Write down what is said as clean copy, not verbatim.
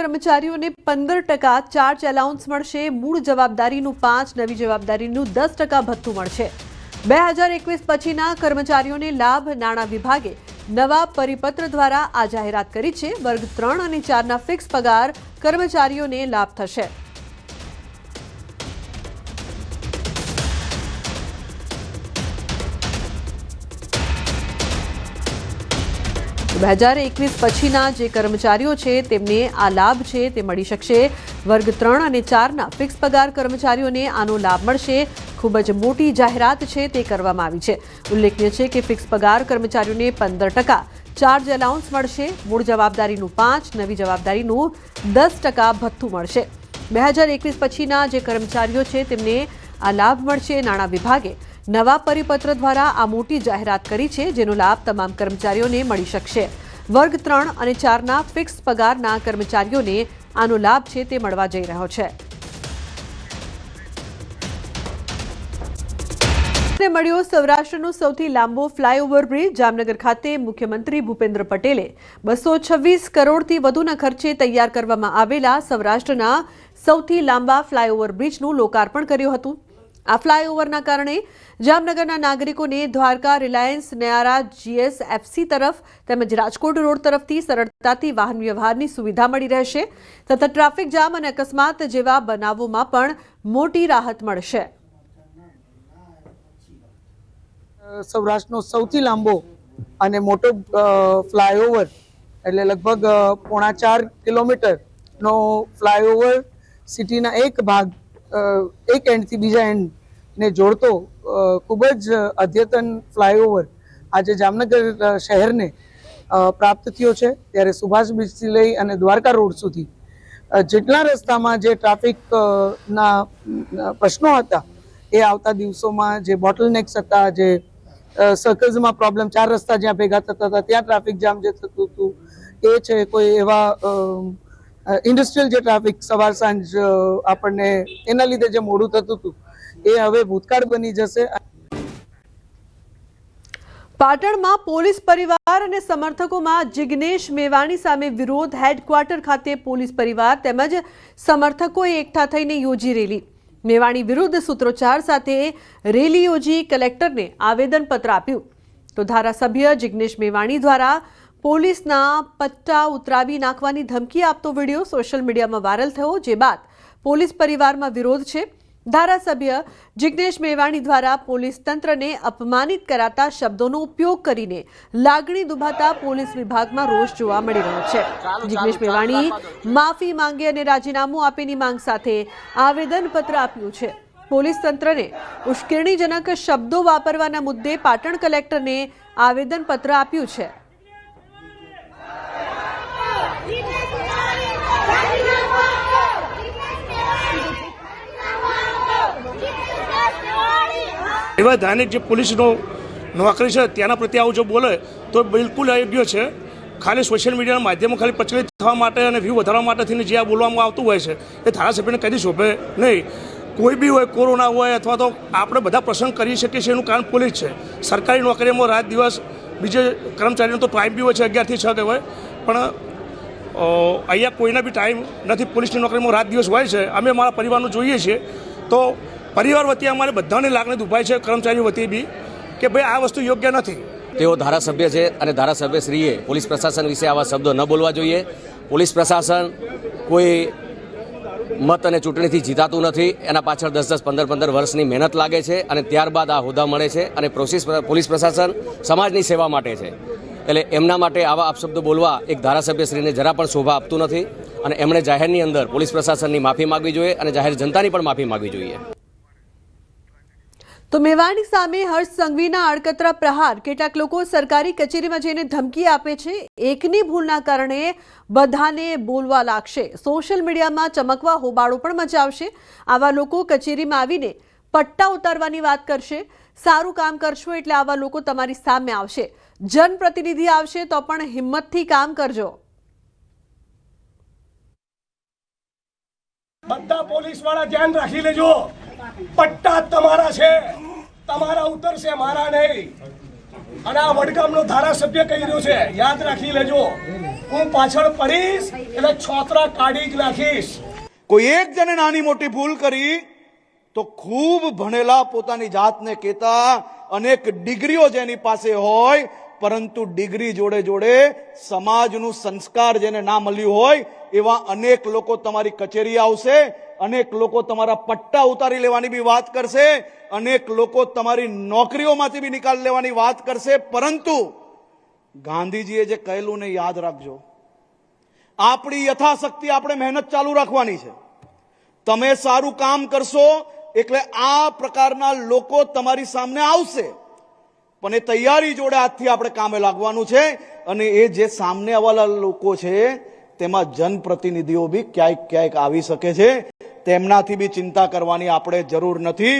કર્મચારીઓને 15% charge allowance મળશે। મૂળ જવાબદારીનું 5, નવી જવાબદારીનું 10% ભથ્થું મળશે। 2021 પછીના કર્મચારીઓને લાભ। નાણાં વિભાગે નવા પરિપત્ર દ્વારા આ જાહેરાત કરી છે। વર્ગ 3 અને 4ના ફિક્સ પગાર કર્મચારીઓને લાભ થશે। तो 2021 पछीना जे कर्मचारीओ छे तेमने आ लाभ छे ते मळी शकशे। वर्ग 3 અને 4ના ફિક્સ પગાર કર્મચારીઓને આનો લાભ મળશે। खूब ज मोटी जाहेरात छे ते करवामां आवी छे। उल्लेखनीय छे के फिक्स पगार कर्मचारीओने 15% चार्ज एलाउंस मळशे। मूळ जवाबदारीनुं 5, नवी जवाबदारीनुं 10% भथ्थुं मळशे। 2021 पछीना जे कर्मचारीओ छे तेमने आ लाभ मळशे। नाणां विभागे नवा परिपत्र द्वारा आ मोटी जाहेरात करी छे, जेनो लाभ तमाम कर्मचारीओने मळी शकशे। वर्ग 3 અને 4ના ફિક્સ પગારના કર્મચારીઓને આનો લાભ છે તે મળવા જઈ રહ્યો છે। મળ્યો સૌરાષ્ટ્રનો સૌથી લાંબો ફ્લાયઓવર બ્રિજ। જામનગર ખાતે મુખ્યમંત્રી ભૂપેન્દ્ર પટેલે 226 કરોડથી વધુના ખર્ચે તૈયાર કરવામાં આવેલા સૌરાષ્ટ્રના સૌથી લાંબા ફ્લાયઓવર બ્રિજનું લોકાર્પણ કર્યું હતું। આ ફ્લાયઓવરના કારણે જામનગરના નાગરિકોને દ્વારકા, રિલાયન્સ, નયારા, GSFC તરફ તેમજ રાજકોટ રોડ તરફથી સરળતાથી વાહન વ્યવહારની સુવિધા મળી રહેશે તથા ટ્રાફિક જામ અને અકસ્માત જેવા બનાવોમાં પણ મોટી રાહત મળશે। સૌરાષ્ટ્રનો સૌથી લાંબો અને મોટો ફ્લાયઓવર એટલે લગભગ 4.5 કિલોમીટરનો ફ્લાયઓવર સિટીના એક ભાગ એક એન્ડથી બીજા એન્ડને જોડતો ખૂબ જ અદ્યતન ફ્લાયઓવર આજે જામનગર શહેરને પ્રાપ્ત થયો છે। ત્યારે સુભાષ બ્રિજથી લઈ અને દ્વારકા રોડ સુધી જેટલા રસ્તામાં જે ટ્રાફિકના પ્રશ્નો હતા એ આવતા દિવસોમાં જે બોટલનેક્સ હતા, જે સર્કલ્સમાં પ્રોબ્લેમ, 4 રસ્તા જ્યાં ભેગા થતા હતા ત્યાં ટ્રાફિક જામ જે થતું હતું એ છે। કોઈ એવા ઇન્ડસ્ટ્રીયલ જે ટ્રાફિક સવાર સાંજ આપણને એના લીધે જે મોડું થતું હતું એ હવે ભૂતકાળ બની જશે। પાટણમાં પોલીસ પરિવાર અને સમર્થકોમાં જિગ્નેશ મેવાણી સામે વિરોધ। હેડક્વાર્ટર ખાતે પોલીસ પરિવાર તેમજ સમર્થકોએ એકઠા થઈને યોજી રેલી। મેવાણી વિરુદ્ધ સૂત્રોચ્ચાર સાથે રેલી યોજી કલેક્ટરને આવેદનપત્ર આપ્યું। તો ધારાસભ્ય જિગ્નેશ મેવાણી દ્વારા પોલીસના પટ્ટા ઉતરાવી નાખવાની ધમકી આપતો વિડીયો સોશિયલ મીડિયામાં વાયરલ થયો, જે બાદ પોલીસ પરિવારમાં વિરોધ છે। ધારાસભ્ય જિગ્નેશ મેવાણી દ્વારા પોલીસ તંત્રને અપમાનિત કરાતા શબ્દોનો ઉપયોગ કરીને લાગણી દુભાતા પોલીસ વિભાગમાં રોષ જોવા મળી રહ્યો છે। જિગ્નેશ મેવાણી માફી માંગે અને રાજીનામું આપેની માંગ સાથે આવેદનપત્ર આપ્યું છે। પોલીસ તંત્રને ઉશ્કેરણીજનક શબ્દો વાપરવાના મુદ્દે પાટણ કલેક્ટરને આવેદનપત્ર આપ્યું છે। એવા ધાર્મિક જે પોલીસનો નોકરી છે તેના પ્રત્યે આવું જો બોલે તો બિલકુલ અયોગ્ય છે। ખાલી સોશિયલ મીડિયાના માધ્યમો ખાલી પ્રચલિત થવા માટે અને વ્યૂ વધારવા માટેથી જે આ બોલવામાં આવતું હોય છે એ ધારાસભ્યને કદી શોભે નહીં। કોઈ બી હોય, કોરોના હોય અથવા તો આપણે બધા પ્રસંગ કરી શકીએ છીએ, એનું કારણ પોલીસ છે। સરકારી નોકરીમાં રાત દિવસ, બીજે કર્મચારીનો તો ટાઈમ બી હોય છે 11 થી 6 હોય, પણ અહીંયા કોઈના બી ટાઈમ નથી। પોલીસની નોકરીમાં રાત દિવસ હોય છે। અમે અમારા પરિવારનું જોઈએ છીએ તો પરિવાર વતી અમારે બધાને લાગણી દુભાય છે, કર્મચારીઓ વતી બી, કે ભાઈ આ વસ્તુ યોગ્ય નથી। તેઓ ધારાસભ્ય છે અને ધારાસભ્યશ્રીએ પોલીસ પ્રશાસન વિશે આવા શબ્દો ન બોલવા જોઈએ। પોલીસ પ્રશાસન કોઈ મત અને ચૂંટણીથી જીતાતું નથી, એના પાછળ 10-10, 15-15 વર્ષની મહેનત લાગે છે અને ત્યારબાદ આ હોદ્દા મળે છે। અને પોલીસ પ્રશાસન સમાજની સેવા માટે છે, એટલે એમના માટે આવા અપશબ્દો બોલવા એક ધારાસભ્યશ્રીને જરા પણ શોભા આપતું નથી અને એમણે જાહેરની અંદર પોલીસ પ્રશાસનની માફી માગવી જોઈએ અને જાહેર જનતાની પણ માફી માગવી જોઈએ। તો મેવાણી સામે હર્ષ સંઘવીના આડકતરા પ્રહાર। કેટલાક લોકો સરકારી કચેરીમાં જઈને ધમકી આપે છે। એકની ભૂલના કારણે બધાને બોલવા લાગશે, સોશિયલ મીડિયામાં ચમકવા હોબાળો પણ મચાવશે। આવા લોકો કચેરીમાં આવીને પટ્ટા ઉતારવાની વાત કરશે। સારું કામ કરશો એટલે આવા લોકો તમારી સામે આવશે। જનપ્રતિનિધિ આવશે તો પણ હિંમતથી કામ કરજો। બધા પોલીસ વાળા ધ્યાન રાખી લેજો, પટ્ટા તમારા છે, તમારા ઉતરશે, મારા નહીં। અને આ વડગામનો ધારાસભ્ય કહી રહ્યો છે, યાદ રાખી લેજો। હું પાછળ પડીશ એટલે છોતરા કાઢી જ નાખીશ. કોઈ એક જણે નાની મોટી ભૂલ કરી તો ખૂબ ભણેલા પોતાની જાતને કહેતા અનેક ડિગ્રીઓ જેની પાસે હોય પરંતુ ડિગ્રી જોડે જોડે સમાજનું સંસ્કાર જેને ના મળ્યું હોય એવા અનેક લોકો તમારી કચેરી આવશે, અનેક લોકો તમારા પટ્ટા ઉતારી લેવાની બી વાત કરશે, અનેક લોકો તમારી નોકરીઓમાંથી બી નિકાલ લેવાની વાત કરશે. પરંતુ ગાંધીજીએ જે કહેલું ને યાદ રાખજો, આપણી યથાશક્તિ આપણે મહેનત ચાલુ રાખવાની છે. તમે સારું કામ કરશો એટલે આ પ્રકારના લોકો તમારી સામે આવશે, પણ એ તૈયારી જોડે આજથી આપણે કામે લાગવાનું છે. અને એ જે સામને આવેલા લોકો છે તેમાં જનપ્રતિનિધિઓ બી ક્યાંક ક્યાંક આવી શકે છે, તેમનાથી બી ચિંતા કરવાની આપણે જરૂર નથી.